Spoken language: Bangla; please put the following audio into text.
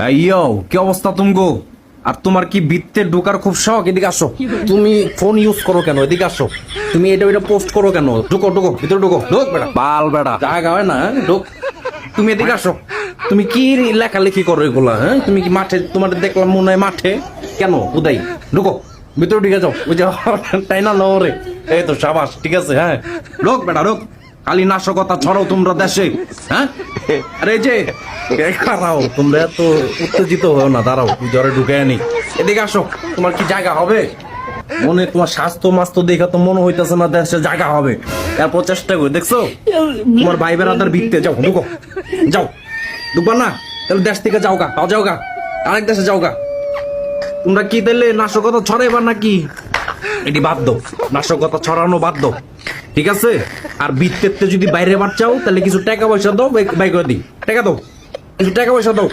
ইয়ো, কি অবস্থা তুমগো? আর তোমার কি বৃত্তে ঢোকার খুব শখ? এদিকে আসো। তুমি ফোন ইউজ করো কেন? এদিকে আসো। তুমি এটা ওইটা পোস্ট করো কেন? ঢুকো ঢুকো, ভিতরে ঢুকো। ঢোক বেটা, বাল বেটা, জায়গা হয় না। ঢোক। তুমি এদিকে আসো। তুমি কি লেখালেখি করো এগুলা? হ্যাঁ, তুমি কি মাঠে? তোমার দেখলাম মনে হয় মাঠে। কেন উদাই? ঢুকো, ভিতরে ঢুকে যাও। ওই যে তাই না রে। এই তো সাবাস, ঠিক আছে। হ্যাঁ, ঢোক বেটা ঢোক। খালি নাশকতা ছড়াও তোমরা দেশে। হ্যাঁ, আরে এই যে দাঁড়াও, তোমরা এত উত্তেজিত হও না। দাঁড়াও, জ্বরে ঢুকে আনি। এদিকে আসো। তোমার কি জায়গা হবে? মনে তোমার স্বাস্থ্য মাস্ত দেখা তো মনে হইতেছে না দেশে জায়গা হবে। এরপর চেষ্টা করে দেখছো তোমার ভাই বেড়াদার ভিত্তে। যাও ঢুকো, যাও। ঢুকবা না? তাহলে দেশ থেকে যাও গা, যাও গা, আরেক দেশে যাও গা। তোমরা কি তাহলে নাশকতা ছড়াইবার নাকি? এটি বাদ দাও, নাশকতা ছড়ানো বাদ দাও, ঠিক আছে? আর বৃত্তের যদি বাইরে বার চাও তাহলে কিছু টাকা পয়সা দাও, বাই করে দিই। টাকা দাও, কিছু টাকা পয়সা দাও।